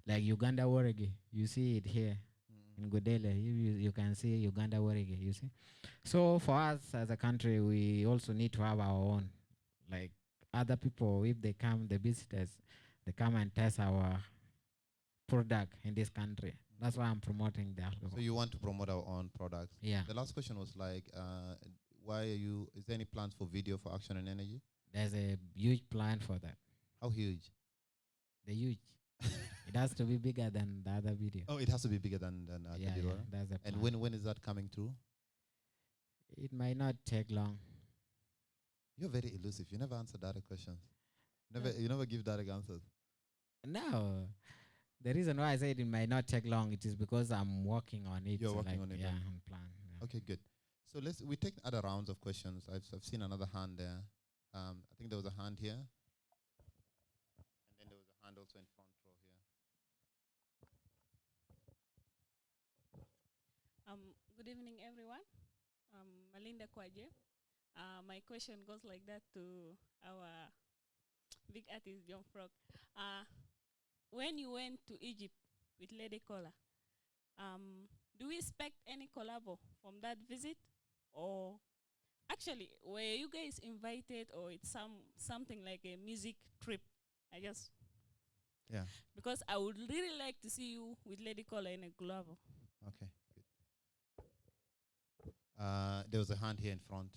Like Uganda Warigi, you see it here in Godele. You can see Uganda Warigi, you see. So for us as a country, we also need to have our own. Like other people, if they come, the visitors, they come and test our product in this country. That's why I'm promoting the alcohol. So you want to promote our own products? Yeah. The last question was is there any plans for video for Action and Energy? There's a huge plan for that. How huge? The huge. It has to be bigger than the other video. Oh, it has to be bigger than yeah, video. Yeah, that's a plan. And when is that coming through? It might not take long. You're very elusive. You never answer direct questions. You never give direct answers. No. The reason why I said it might not take long, it is because I'm working on it. You're working on it. Yeah, on plan. Yeah. Okay, good. So we take other rounds of questions. I've seen another hand there. I think there was a hand here. And then there was a hand also in front row here. Good evening, everyone. Malinda Kwaje. My question goes like that to our big artist, John Frog. When you went to Egypt with Lady Cola, do we expect any collabo from that visit? Or actually, were you guys invited, or it's something like a music trip? I guess Yeah. because I would really like to see you with Lady Caller in a collabo. Okay. Good. There was a hand here in front.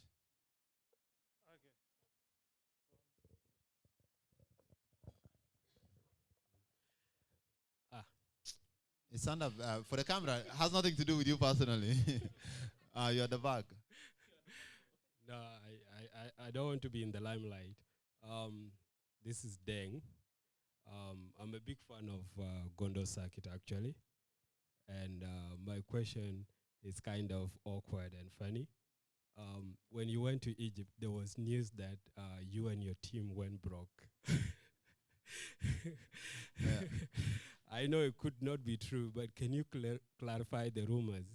Stand up for the camera. It has nothing to do with you personally. You're at the back. No, I don't want to be in the limelight. This is Deng. I'm a big fan of Gundo Sakit, actually. And my question is kind of awkward and funny. When you went to Egypt, there was news that you and your team went broke. Yeah. I know it could not be true, but can you clarify the rumors?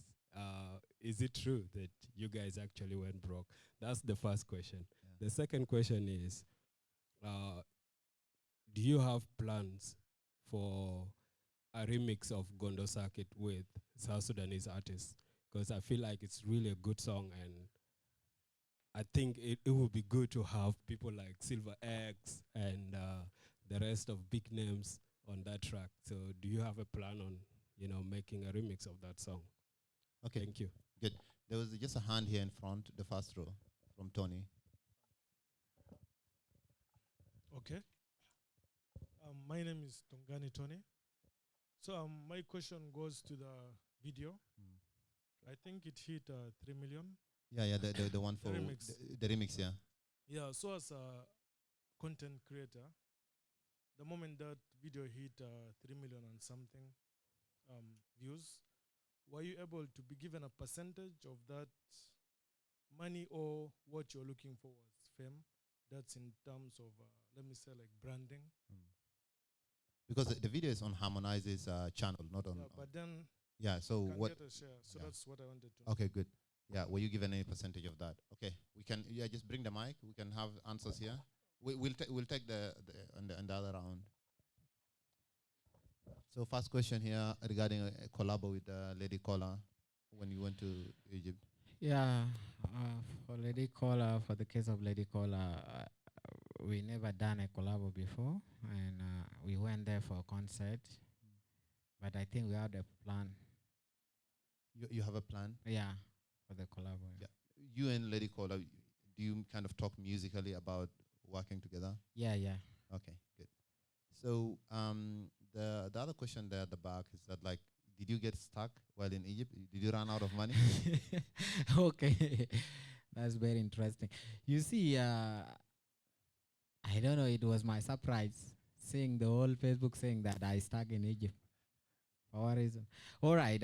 Is it true that you guys actually went broke? That's the first question. Yeah. The second question is, do you have plans for a remix of Gondo Sakit with South Sudanese artists? Because I feel like it's really a good song, and I think it would be good to have people like Silver X and the rest of big names on that track. So do you have a plan on, making a remix of that song? Okay. Thank you. Good. There was just a hand here in front, the first row, from Tony. Okay. My name is Tongani Tony. So my question goes to the video. I think it hit 3 million. Yeah, the one for remix. The remix, yeah. Yeah, so as a content creator, the moment that video hit 3 million and something views, were you able to be given a percentage of that money, or what you're looking for was fame? That's in terms of, let me say, like branding. Because the video is on Harmonize's channel, not on. Yeah, but then yeah. So can what? get a share. So Yeah. that's what I wanted to know. Okay, good. Yeah, were you given any percentage of that? Okay, we can. Yeah, just bring the mic. We can have answers here. We'll take the on the other round. So first question here regarding a collabo with Lady Caller when you went to Egypt. Yeah, for Lady Caller, for the case of Lady Caller, we never done a collabo before, and we went there for a concert. But I think we had a plan. You have a plan? Yeah, for the collabo. Yeah. You and Lady Caller, do you kind of talk musically about working together? Yeah. Okay, good. So the other question there at the back is that, like, did you get stuck while in Egypt? Did you run out of money? Okay, that's very interesting. You see, I don't know, it was my surprise seeing the whole Facebook saying that I stuck in Egypt. For what reason? All right,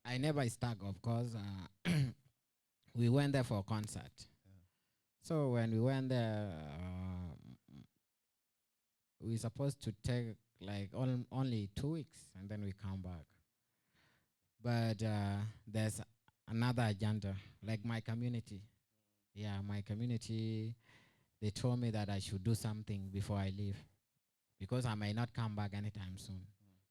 I never stuck, of course. We went there for a concert. Yeah. So when we went there, we supposed to take like only 2 weeks, and then we come back. But there's another agenda, like my community. Yeah, my community, they told me that I should do something before I leave, because I may not come back anytime soon.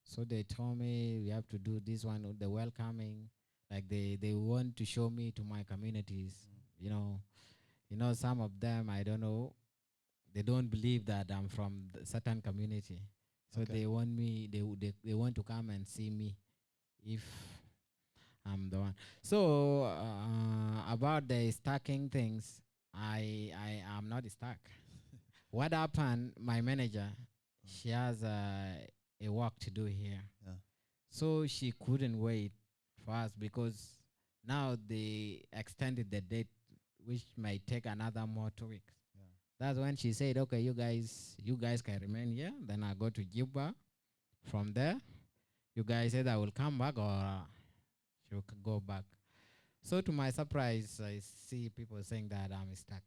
So they told me we have to do this one, the welcoming, like they want to show me to my communities. You know, some of them, I don't know, they don't believe that I'm from the certain community. So Okay. they want me, they want to come and see me if I'm the one. So about the stacking things, I am not stuck. What happened, my manager, she has a work to do here. Yeah. So she couldn't wait for us, because now they extended the date, which might take another more 2 weeks. Yeah. That's when she said, okay, you guys can remain here. Then I go to Juba. From there, you guys either will come back or you can go back. So to my surprise, I see people saying that I'm stuck.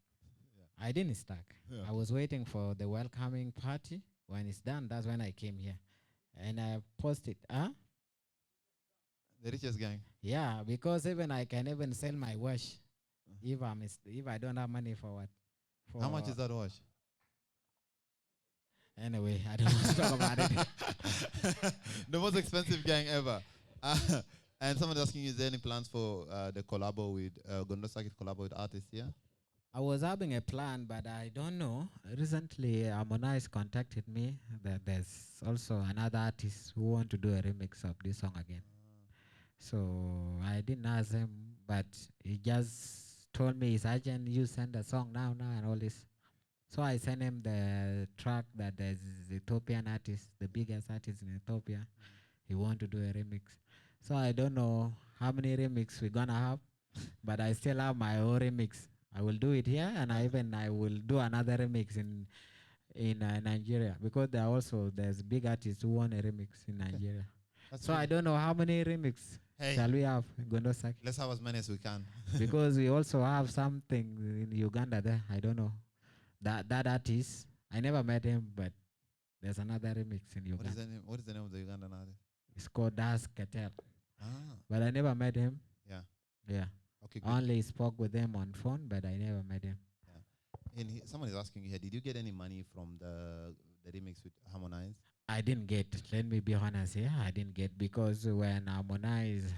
Yeah. I didn't stuck. Yeah. I was waiting for the welcoming party. When it's done, that's when I came here. And I posted, The richest gang. Yeah, because even I can even sell my wash if I don't have money for what. For How much is that wash? Anyway, I don't want to talk about it. The most expensive gang ever. And someone asking you, is there any plans for the collabo with Gundo Sakit collabo with artists here? I was having a plan, but I don't know. Recently, Harmonized contacted me that there's also another artist who want to do a remix of this song again. So I didn't ask him, but he just told me it's urgent. You send a song now, and all this. So I sent him the track that there's Ethiopian artist, the biggest artist in Ethiopia. He want to do a remix. So I don't know how many remix we're gonna have, but I still have my own remix. I will do it here, and I will do another remix in Nigeria, because there's big artists who want a remix in Nigeria. So I don't know how many remix shall we have in Gondo Sakit. Let's have as many as we can. Because we also have something in Uganda there. I don't know. That artist, I never met him, but there's another remix in Uganda. What is the name of the Ugandan artist? It's called Das Cartel. Ah. But I never met him. Yeah. Yeah. Okay, good. Only spoke with him on phone, but I never met him. Yeah. And someone is asking you here, did you get any money from the remix with Harmonized? I didn't get, let me be honest here, I didn't get, because when Harmonized,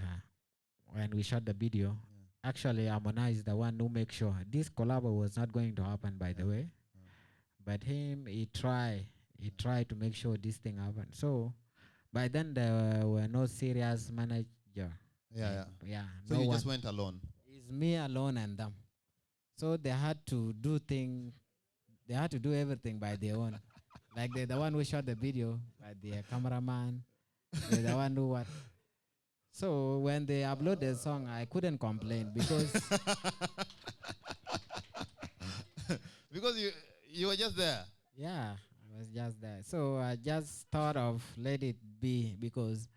when we shot the video, actually Harmonized is the one who make sure this collabo was not going to happen, by the way. But he tried to make sure this thing happened. So by then there were no serious manager. Yeah. So no you one. just went alone? It's me alone and them. So they had to do everything by their own. Like they're the one who shot the video, like the cameraman, they're the one who what. So when they upload the song, I couldn't complain because because you were just there. Yeah, I was just there. So I just thought of let it be, because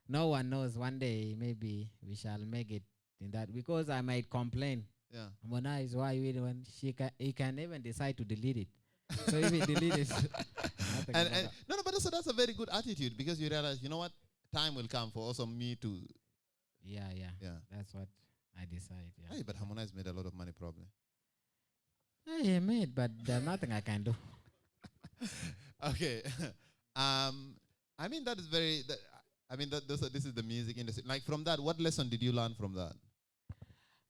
no one knows, one day maybe we shall make it in that, because I might complain. Yeah. Harmonized, why you when he can even decide to delete it. So if he deletes and no, but also that's a very good attitude, because you realize, you know what, time will come for also me to. Yeah. That's what I decide. Yeah. Hey, but Harmonized made a lot of money probably. He made, but there's nothing I can do. Okay. I mean that is very. This is the music industry. Like from that, what lesson did you learn from that?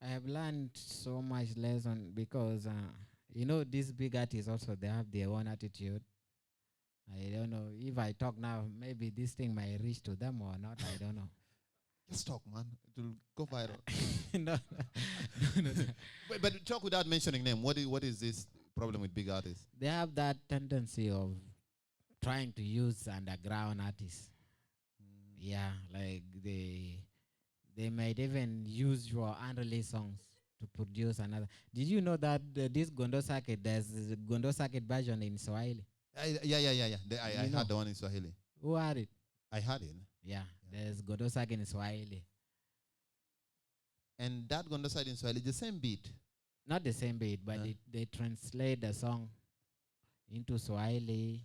I have learned so much lesson, because these big artists also, they have their own attitude. I don't know if I talk now, maybe this thing might reach to them or not. I don't know. Just talk, man. It will go viral. No. But talk without mentioning name. What is this problem with big artists? They have that tendency of trying to use underground artists. Yeah, like they might even use your unreleased songs to produce another. Did you know that this Gondo Sakit, there's a Gondo Sakit version in Swahili? Yeah. I had the one in Swahili. Who had it? I had it. Yeah, there's Gondo Sakit in Swahili. And that Gondo Sakit in Swahili, the same beat? Not the same beat, but they translate the song into Swahili.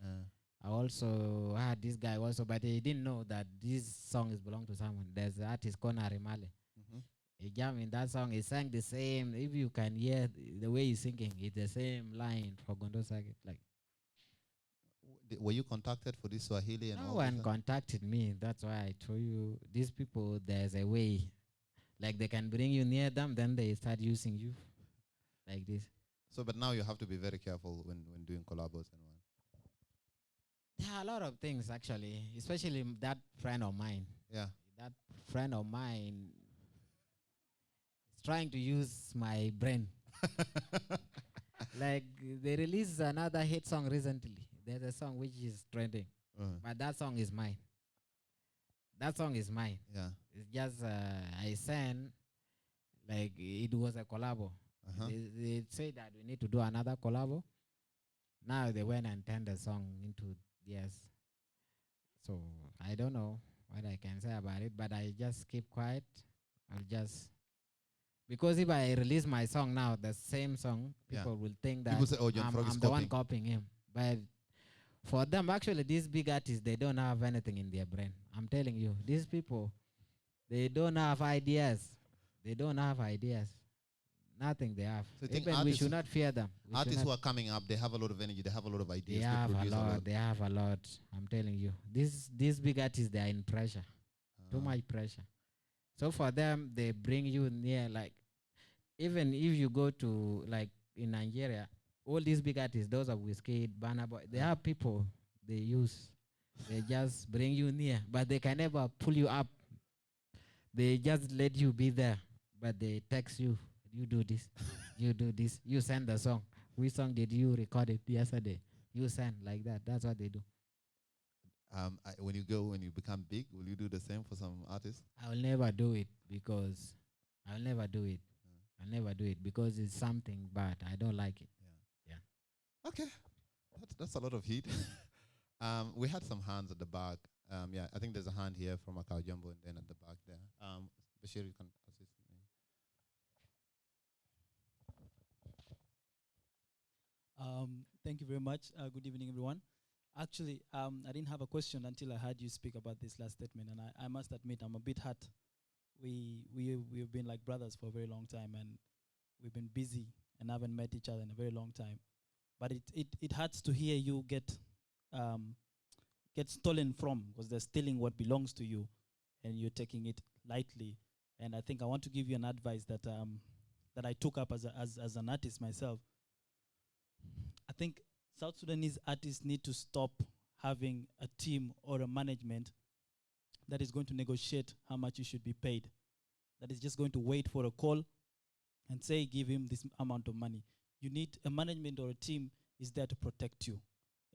I also had this guy also, but he didn't know that this song is belong to someone. There's an artist called Arimale. He jammed in that song. He sang the same. If you can hear the way he's singing, it's the same line for Gondo Sakit. Like, were you contacted for this Swahili and all? No one contacted me. That's why I told you, these people, there's a way. Like they can bring you near them, then they start using you. Like this. So, but now you have to be very careful when doing collabos and what. There are a lot of things actually, especially that friend of mine. Yeah. That friend of mine is trying to use my brain. Like they released another hit song recently. There's a song which is trending, but that song is mine. That song is mine. Yeah. It's just I sent, like it was a collabo. They say that we need to do another collabo. Now they went and turned the song into yes. So I don't know what I can say about it, but I just keep quiet. I'll just, because if I release my song now, the same song, people will think that say, John Frog is I'm the one copying him. But for them, actually, these big artists, they don't have anything in their brain. I'm telling you, these people, they don't have ideas. They don't have ideas. Nothing they have. So even we should not fear them. Artists who are coming up, they have a lot of energy. They have a lot of ideas. They have a lot. They have a lot. I'm telling you, these big artists, they are in pressure. Too much pressure. So for them, they bring you near. Like even if you go to like in Nigeria, all these big artists, those of Whiskey, Burna Boy, they have people they use. They just bring you near, but they can never pull you up. They just let you be there, but they text you. You do this, you do this. You send the song. Which song did you record it yesterday? You send like that. That's what they do. When you become big, will you do the same for some artists? I'll never do it because I'll never do it. I'll never do it because it's something bad. I don't like it. Yeah. Okay, that's a lot of heat. We had some hands at the back. Yeah, I think there's a hand here from Akao Jumbo and then at the back there. Bashir, you can assist me. Thank you very much. Good evening, everyone. Actually, I didn't have a question until I heard you speak about this last statement, and I must admit I'm a bit hurt. We've been like brothers for a very long time, and we've been busy and haven't met each other in a very long time. But it hurts to hear you get stolen from, because they're stealing what belongs to you, and you're taking it lightly. And I think I want to give you an advice that that I took up as an artist myself. I think South Sudanese artists need to stop having a team or a management that is going to negotiate how much you should be paid. That is just going to wait for a call and say, give him this amount of money. You need a management or a team is there to protect you.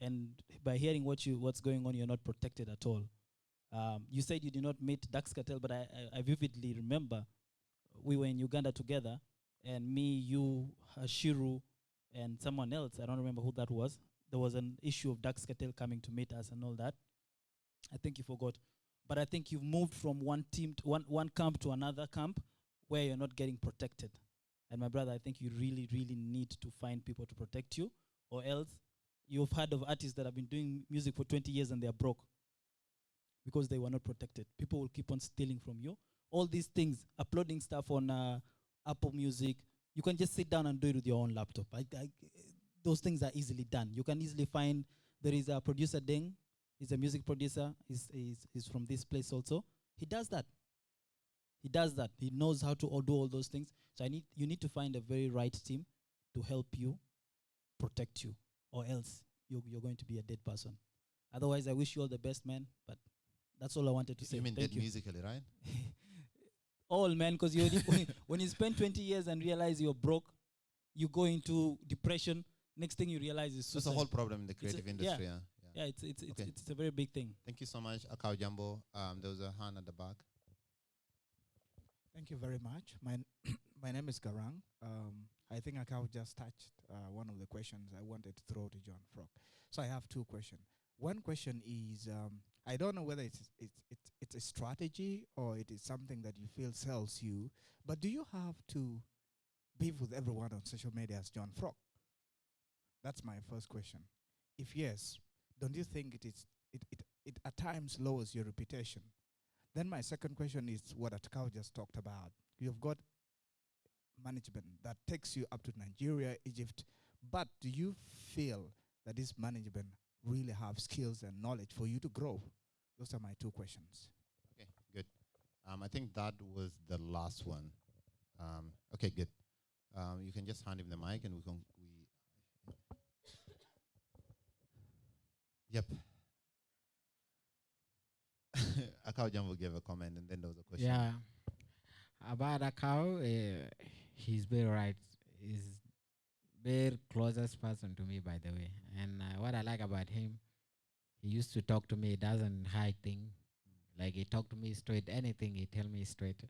And by hearing what's going on, you're not protected at all. You said you did not meet Dax Cartel, but I vividly remember we were in Uganda together, and me, you, Shiru, and someone else, I don't remember who that was. There was an issue of Dax Cartel coming to meet us and all that. I think you forgot. But I think you've moved from one team to one camp to another camp where you're not getting protected. And my brother, I think you really, really need to find people to protect you, or else you've heard of artists that have been doing music for 20 years and they're broke because they were not protected. People will keep on stealing from you. All these things, uploading stuff on Apple Music, you can just sit down and do it with your own laptop. Those things are easily done. You can easily find, there is a producer Deng, he's a music producer, he's from this place also. He does that. He does that. He knows how to do all those things. So you need to find a very right team to help you, protect you, or else you're going to be a dead person. Otherwise, I wish you all the best, man. But that's all I wanted to say. You mean Thank dead you. musically, right? All, man, because when you spend 20 years and realize you're broke, you go into depression. Next thing you realize is suicide. That's a whole problem in the creative industry. Yeah. It's a very big thing. Thank you so much, Akao Jumbo. There was a hand at the back. Thank you very much. My name is Garang. I think Akao just touched one of the questions I wanted to throw to John Frog. So I have two questions. One question is, I don't know whether it's a strategy or it is something that you feel sells you, but do you have to beef with everyone on social media as John Frog? That's my first question. If yes, don't you think it at times lowers your reputation? Then my second question is what Atkao just talked about. You've got management that takes you up to Nigeria, Egypt, but do you feel that this management really have skills and knowledge for you to grow? Those are my two questions. Okay, good. I think that was the last one. Okay, good. You can just hand him the mic and we can. Yep. Akao Jumbo gave a comment and then there was a question. Yeah. About Akao, he's very right. He's very closest person to me, by the way. And what I like about him, he used to talk to me, he doesn't hide things. Like he talk to me straight, anything he tell me straight.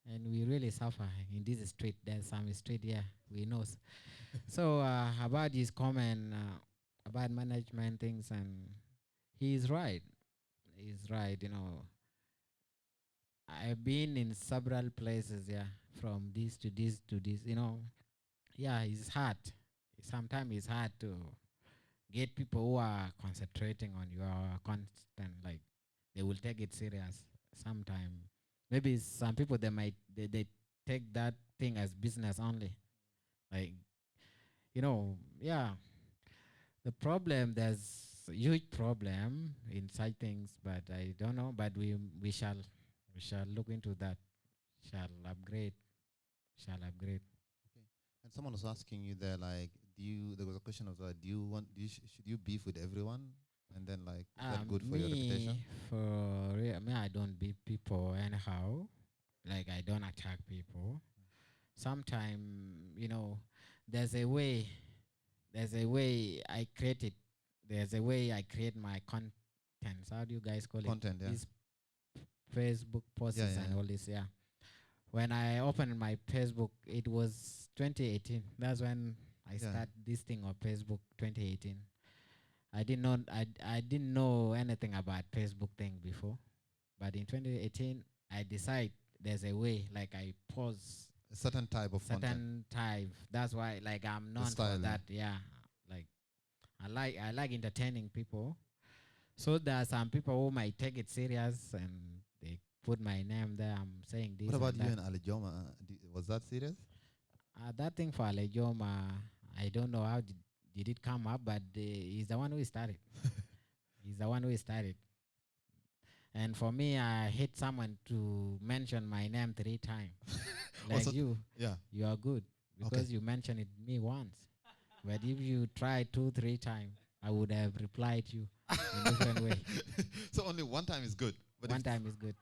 And we really suffer in this street. There's some street here, we know. So about his comment about management things, and he's right. He's right, you know. I've been in several places, yeah, from this to this to this, you know. Yeah, it's hard. Sometimes it's hard to get people who are concentrating on your content, like they will take it serious. Sometimes, maybe some people they take that thing as business only, like, you know, yeah. The problem, there's a huge problem in such things, but I don't know. But we shall look into that. shall upgrade. Shall upgrade. And someone was asking you there, like, there was a question of, should you beef with everyone? And then, like, is that good for your reputation? For real, me, I don't beat people anyhow. Like, I don't attack people. Sometimes, there's a way I create it. There's a way I create my content. How do you guys call Content, it? yeah. These Facebook posts Yeah, and all this, yeah. When I opened my Facebook, it was 2018. That's when I started this thing on Facebook, 2018. I didn't know anything about Facebook thing before. But in 2018, I decided there's a way, like I post a certain type of certain type. That's why, like, I'm known for that. Yeah, like I like entertaining people. So there are some people who might take it serious and they put my name there. I'm saying this. What about you and and Alejoma? Was that serious? that thing for Alejoma, I don't know how did it come up, but he's the one who started. He's the one who started. And for me, I hate someone to mention my name 3 times. Like you. Yeah. You are good because you mentioned it me once. But if you try 2, 3 times, I would have replied you in a different way. So only one time is good. But one time is good.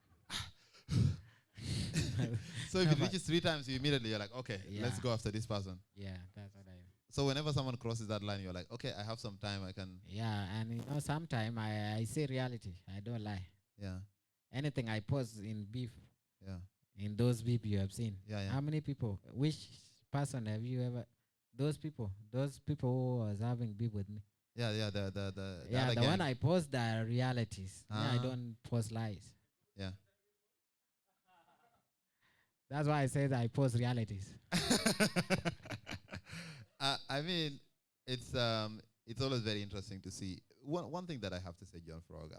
So if it reaches 3 times, you immediately you're like, okay, let's go after this person. Yeah, that's what I. So whenever someone crosses that line, you're like, okay, I have some time, I can. Yeah, and sometimes I say reality. I don't lie. Yeah. Anything I post in beef. Yeah. In those beef you have seen. Yeah, yeah. How many people? Which person have you ever? Those people who was having beef with me. Yeah, yeah, the one I post the realities. I don't post lies. Yeah. That's why I said I post realities. I mean, it's always very interesting to see. One thing that I have to say, John Frog,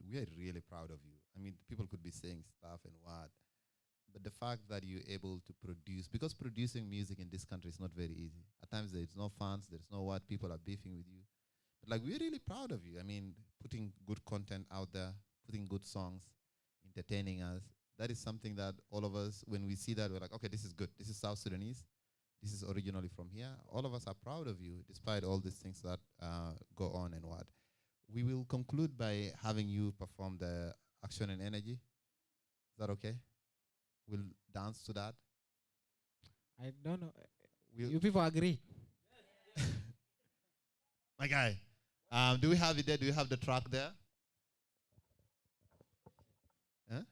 we are really proud of you. I mean, people could be saying stuff and what, but the fact that you're able to produce, because producing music in this country is not very easy. At times there's no funds, there's no what, people are beefing with you. But like, we're really proud of you. I mean, putting good content out there, putting good songs, entertaining us. That is something that all of us, when we see that, we're like, okay, this is good. This is South Sudanese. This is originally from here. All of us are proud of you, despite all these things that go on and what. We will conclude by having you perform the Action and Energy. Is that okay? We'll dance to that. I don't know. You people agree? My guy, do we have it there? Do you have the track there? Huh?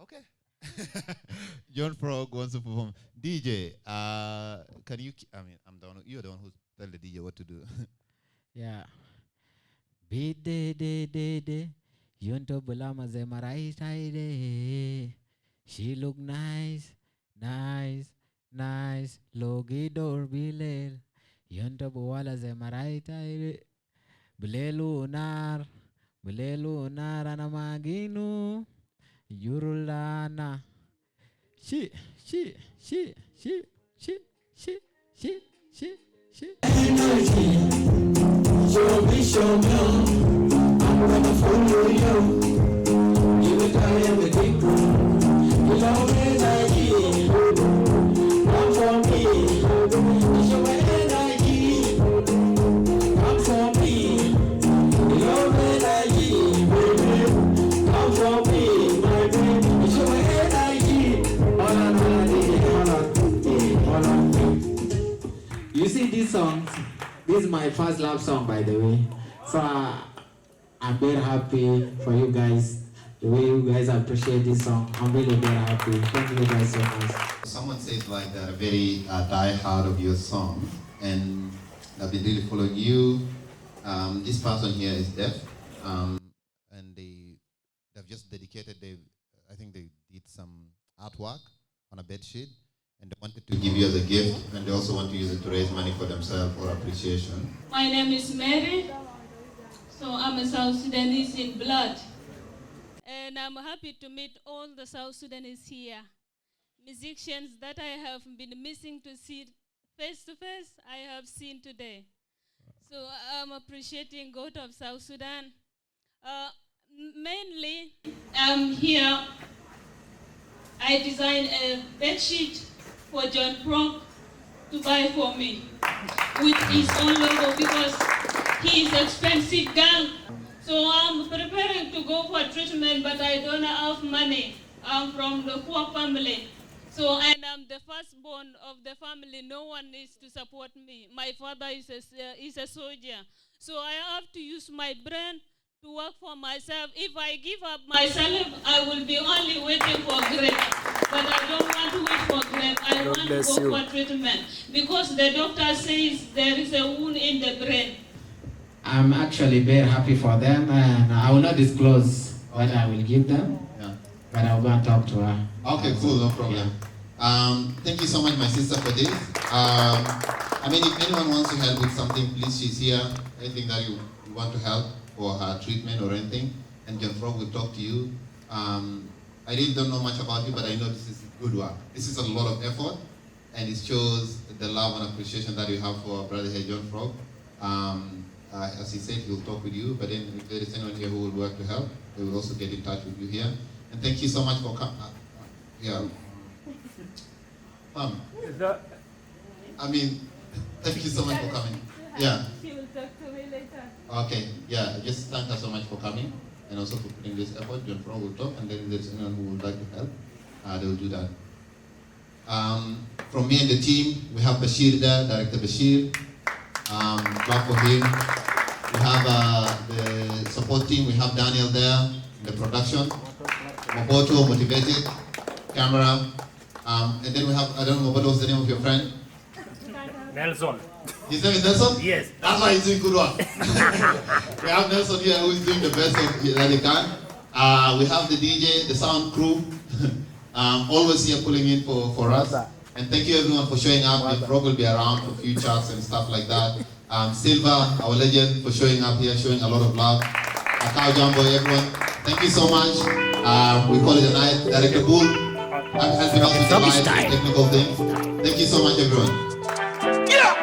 Okay. John Frog wants to perform. DJ, can you? You're the one who tell the DJ what to do. Yeah. Bide Yunto bulama zemarai taide. She look nice, nice, nice. Logi dor bilel. Yunto buwala zemarai taide. Bilelu nar anamaginu. Yurulana. She. Energy, show me, I'm gonna follow you. You will die in the deep room. You love energy, come for me. Show me energy, come for me. You love energy, baby, come for me, my baby. Show me energy, all on. You see this song, this is my first love song, by the way. So I'm very happy for you guys, the way you guys appreciate this song. I'm really very happy. Thank you guys so much. Someone says like they're very die-hard of your song, and I've been really following you. This person here is deaf, and they've just dedicated. I think they did some artwork on a bed sheet. And they wanted to give you as a gift, and they also want to use it to raise money for themselves or appreciation. My name is Mary, so I'm a South Sudanese in blood. And I'm happy to meet all the South Sudanese here. Musicians that I have been missing to see face to face, I have seen today. So I'm appreciating God of South Sudan. Mainly, here I designed a bed sheet for John Frog to buy for me with his own logo because he is expensive girl. So I'm preparing to go for treatment, but I don't have money. I'm from the poor family. So, and I'm the firstborn of the family. No one is to support me. My father is a soldier. So I have to use my brain to work for myself. If I give up myself, I will be only waiting for grave. But I don't want to wait for grave. I want to go for treatment. Because the doctor says there is a wound in the brain. I'm actually very happy for them, and I will not disclose what I will give them, but I'll go and talk to her. Okay, cool, no problem. Thank you so much, my sister, for this. I mean, if anyone wants to help with something, please, she's here. Anything that you want to help for her treatment or anything, and John Frog will talk to you. I really don't know much about you, but I know this is good work. This is a lot of effort, and it shows the love and appreciation that you have for our brother here, John Frog. As he said, he'll talk with you, but then if there is anyone here who will work to help, they will also get in touch with you here. And thank you so much for coming. I mean, thank you so much for coming. Yeah. She will talk to me later. Okay, yeah, just thank her so much for coming and also for putting this effort. John Frog will talk, and then if there's anyone who would like to help, they will do that. From me and the team, we have Bashir there, Director Bashir. Clap for him. We have the support team. We have Daniel there in the production. Moboto, motivated, camera. And then we have, I don't know, what was the name of your friend? Nelson. His name is Nelson? Yes. That's why he's doing good work. We have Nelson here who is doing the best that he can. We have the DJ, the sound crew, always here pulling in for us. And thank you everyone for showing up. The Frog will be around for few chats and stuff like that. Silva, our legend, for showing up here, showing a lot of love. Akao Jumbo, everyone. Thank you so much. We call it a night. Director Bull, I'm helping us with the live technical things. Thank you so much, everyone. Yeah!